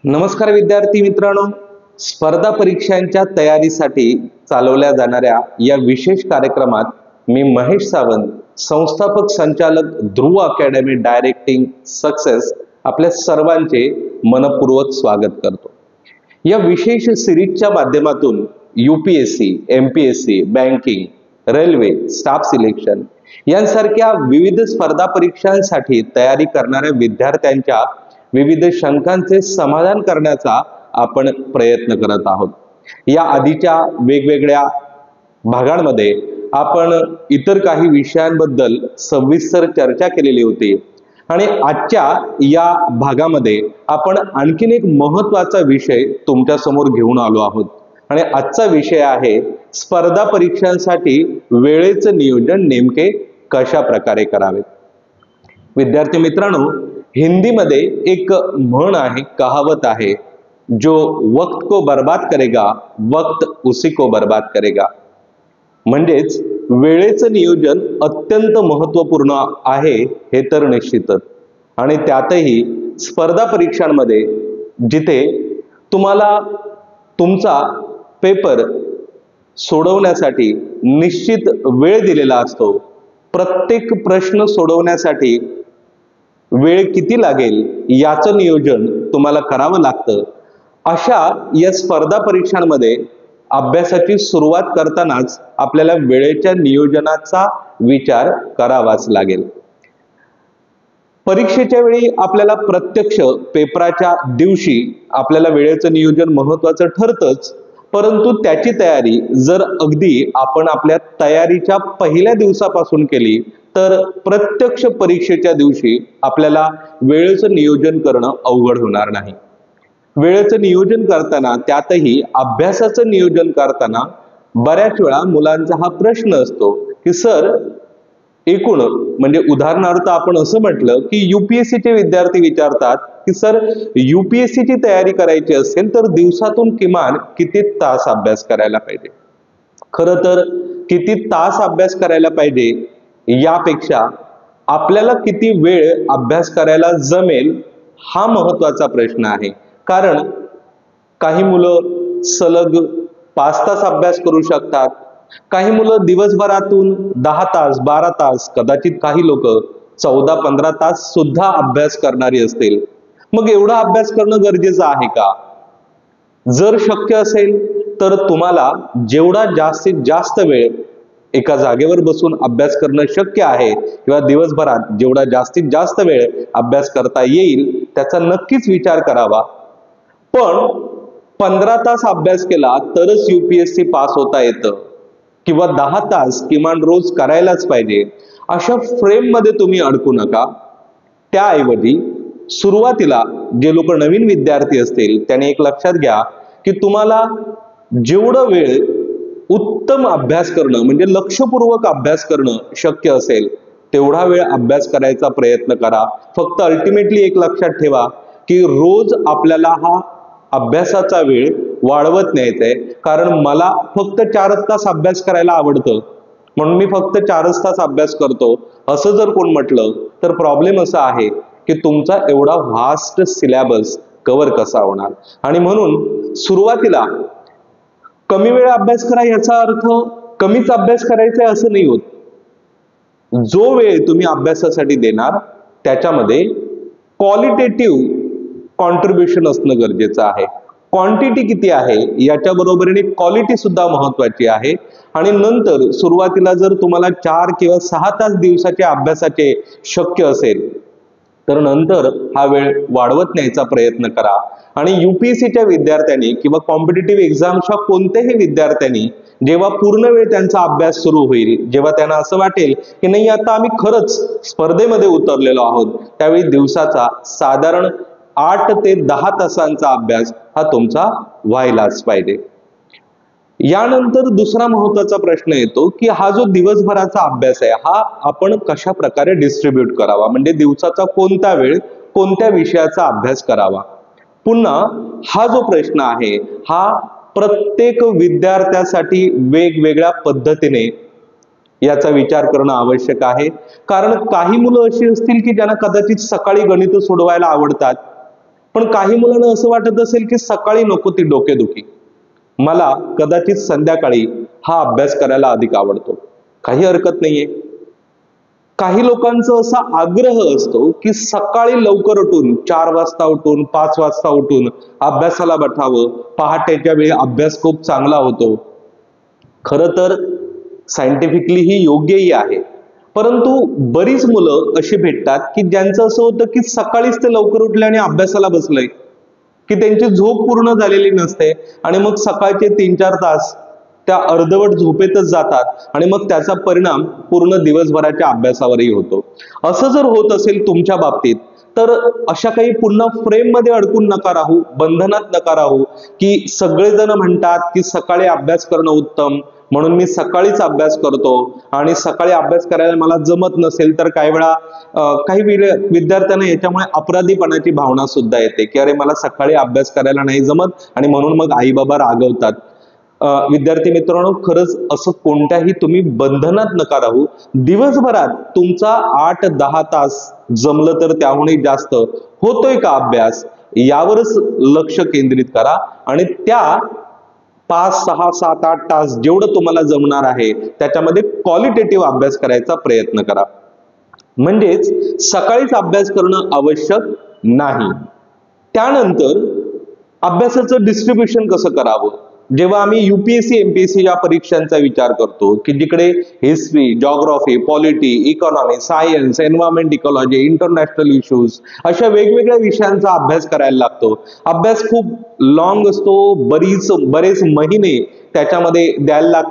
नमस्कार विद्यार्थी मित्रांनो, स्पर्धा परीक्षांच्या तयारीसाठी चालवल्या जाणाऱ्या या विशेष कार्यक्रमात मी महेश सावंत, संस्थापक संचालक ध्रुव अकॅडमी डायरेक्टिंग सक्सेस, आपल्या सर्वांचे मनपूर्वक स्वागत करतो। या विशेष सिरीजच्या माध्यमातून UPSC, MPSC, banking, railway, staff selection यांसारख्या विविध स्पर्धा परीक्षांसाठी तयारी करणाऱ्या विद्यार्थ्यांच्या विविध शंकांचे समाधान करण्याचा आपण प्रयत्न करत आहोत। या आधीच्या वेगवेगळ्या भागांमध्ये आपण इतर काही विषयांबद्दल सविस्तर चर्चा केलेली होती आणि आजच्या या भागामध्ये आपण आणखीन एक महत्त्वाचा विषय तुमच्या समोर घेऊन आलो आहोत आणि आजचा विषय आहे स्पर्धा परीक्षांसाठी वेळेचं नियोजन नेमके कशा प्रकारे करावे। विद्यार्थी मित्रांनो, हिंदी मध्ये एक म्हण आहे, कहावत आहे, जो वक्त को बर्बाद करेगा वक्त उसी को बर्बाद करेगा। म्हणजेच वेळेचं नियोजन अत्यंत महत्त्वपूर्ण आहे हे तर निश्चितच, आणि त्यातही स्पर्धा परीक्षांमध्ये जिथे तुम्हाला तुमचा पेपर सोडवण्यासाठी निश्चित वेळ दिलेला असतो, प्रत्येक प्रश्न सोडवण्यासाठी वेळ किती लागेल याचं नियोजन तुम्हाला करावं लागतं। अशा या स्पर्धा परीक्षांमध्ये अभ्यासाची सुरुवात करतानाच आपल्याला वेळेच्या नियोजनाचा विचार करावाच लागेल। परीक्षेच्या वेळी आपल्याला प्रत्यक्ष पेपराच्या दिवशी आपल्याला वेळेचं नियोजन महत्त्वाचं ठरतंच, परंतु त्याची तयारी जर अगदी आपण आपल्या तयारीच्या पहिल्या दिवसापासून केली तर प्रत्यक्ष परीक्षेच्या दिवशी आपल्याला वेळेचं नियोजन करणं अवघड होणार नाही। वेळेचं नियोजन करताना, त्यातही अभ्यासाचं नियोजन करताना बऱ्याच वेळा मुलांचा हा प्रश्न असतो की सर, एकूण म्हणजे उदाहरणार्थ आपण असं म्हटलं की यूपीएससीचे विद्यार्थी विचारतात की सर, यूपीएससीची तयारी करायची असेल तर दिवसातून किमान किती तास अभ्यास करायला पाहिजे। खरं तर किती तास अभ्यास करायला पाहिजे यापेक्षा आपल्याला किती वेळ अभ्यास करायला जमेल हा महत्त्वाचा प्रश्न आहे। कारण काही मुलं सलग 5 तास अभ्यास करू शकतात, काही मुलं दिवसभरातून 10 तास, 12 तास, कदाचित काही लोक 14-15 तास सुद्धा अभ्यास करणारी असतील। मग एवढा अभ्यास करणं गरजेचं आहे का? जर शक्य असेल तर तुम्हाला जेवढा जास्तीत जास्त वेळ एका जागेवर बसून अभ्यास करणं शक्य आहे किंवा दिवसभरात जेवढा जास्तीत जास्त वेळ अभ्यास करता येईल त्याचा नक्कीच विचार करावा। पण 15 तास अभ्यास केला तरच यूपीएससी पास होता येतं किंवा 10 तास किमान रोज करायलाच पाहिजे, अशा फ्रेम मध्ये तुम्ही अडकू नका। त्याऐवजी सुरुवातीला जे लोक नवीन विद्यार्थी असतील त्यांनी एक लक्षात घ्या की तुम्हाला जेवढं वेळ उत्तम अभ्यास करणं म्हणजे लक्षपूर्वक अभ्यास करणं शक्य असेल तेवढा वेळ अभ्यास करायचा प्रयत्न करा। फक्त अल्टिमेटली एक लक्षात ठेवा की रोज आपल्याला हा अभ्यासाचा वेळ वाढवत न्यायचा आहे। कारण मला फक्त 4 तास अभ्यास करायला आवडतं म्हणून मी फक्त 4 तास अभ्यास करतो असं जर कोण म्हटलं तर प्रॉब्लेम असा आहे की तुमचा एवढा व्हास्ट सिलेबस कव्हर कसा होणार। आणि म्हणून सुरुवातीला कमी वेळ अभ्यास करा याचा अर्थ कमीच अभ्यास करायचा आहे असं नाही होत। जो वेळ तुम्ही अभ्यासासाठी देणार त्याच्यामध्ये क्वालिटेटिव्ह कॉन्ट्रीब्युशन असणं गरजेचं आहे। क्वांटिटी किती आहे याच्या बरोबरीने क्वालिटी सुद्धा महत्त्वाची आहे। आणि नंतर सुरुवातीला जर तुम्हाला 4 किंवा 6 तास दिवसाच्या अभ्यासाचे शक्य असेल तर नंतर हा वेळ वाढवत न्यायचा प्रयत्न करा। आणि यूपीएससीच्या विद्यार्थ्यांनी किंवा कॉम्पिटिटिव्ह एक्झामच्या कोणत्याही विद्यार्थ्यांनी जेव्हा पूर्ण वेळ त्यांचा अभ्यास सुरू होईल, जेव्हा त्यांना असं वाटेल की नाही आता आम्ही खरंच स्पर्धेमध्ये उतरलेलो आहोत, त्यावेळी दिवसाचा साधारण 8 ते 10 तासांचा अभ्यास हा तुमचा व्हायलाच पाहिजे। यानंतर दुसरा महत्त्वाचा प्रश्न येतो की हा जो दिवसभराचा अभ्यास आहे हा आपण कशा प्रकारे डिस्ट्रीब्यूट करावा, म्हणजे दिवसाचा कोणता वेळ कोणत्या विषयाचा अभ्यास करावा। पुन्हा हा जो प्रश्न आहे हा प्रत्येक विद्यार्थ्यासाठी वेगवेगळ्या पद्धतीने याचा विचार करणं आवश्यक आहे। कारण काही मुलं अशी असतील की ज्यांना कदाचित सकाळी गणित सोडवायला आवडतात, पण काही मुलांना असं वाटत असेल की सकाळी नको ती डोकेदुखी, मला कदाचित संध्याकाळी हा अभ्यास करायला अधिक आवडतो. काही हरकत नाहीये. काही लोकांचा असा आग्रह असतो की सकाळी लवकर उठून 4 वाजता उठून 5 वाजता उठून अभ्यासाला बसावं, पहाटेच्या वेळी अभ्यास खूप चांगला होतो. खरं तर सायंटिफिकली ही योग्यही आहे, परंतु बरीच मुलं अशी भेटतात की ज्यांचं असं होतं की सकाळीच ते लवकर उठले आणि अभ्यासाला बसलंय, की त्यांची झोप पूर्ण झालेली नसते आणि मग सकाळचे 3-4 तास त्या अर्धवट झोपेतच जातात आणि मग त्याचा परिणाम पूर्ण दिवसभराच्या अभ्यासावरही होतो. असं जर होत असेल तुमच्या बाबतीत, तर अशा काही पुन्हा फ्रेम मध्ये अडकून नका राहू, बंधनात नका राहू, की सगळेजण म्हणतात की सकाळी अभ्यास करणं उत्तम, म्हणून मी सकाळीच अभ्यास करतो आणि सकाळी अभ्यास करायला मला जमत नसेल तर काही वेळा काही विद्यार्थ्यांना याच्यामुळे अपराधीपणाची भावना सुद्धा येते, की अरे मला सकाळी अभ्यास करायला नाही जमत आणि म्हणून मग आई बाबा रागवतात. विद्यार्थी मित्रांनो, खरंच असं कोणत्याही तुम्ही बंधनात नका राहू. दिवसभरात तुमचा 8-10 तास, जमलं तर त्याहूनही जास्त होतोय का अभ्यास, यावरच लक्ष केंद्रित करा आणि त्या 5, 6, 7, 8 तास जेवढं तुम्हाला जमणार आहे त्याच्यामध्ये क्वालिटेटिव्ह अभ्यास करायचा प्रयत्न करा. म्हणजेच सकाळीच अभ्यास करणं आवश्यक नाही. त्यानंतर अभ्यासाचं डिस्ट्रीब्युशन कसं करावं. जेव्हा आम्ही UPSC MPSC या परीक्षांचा विचार करतो की जिकडे history, geography, polity, economy, science, environment ecology, international issues अशा वेगवेगळ्या विषयांचा अभ्यास करायला लागतो. अभ्यास खूप लॉंग असतो, बरेच महिने त्याच्यामध्ये द्यायला लागतात.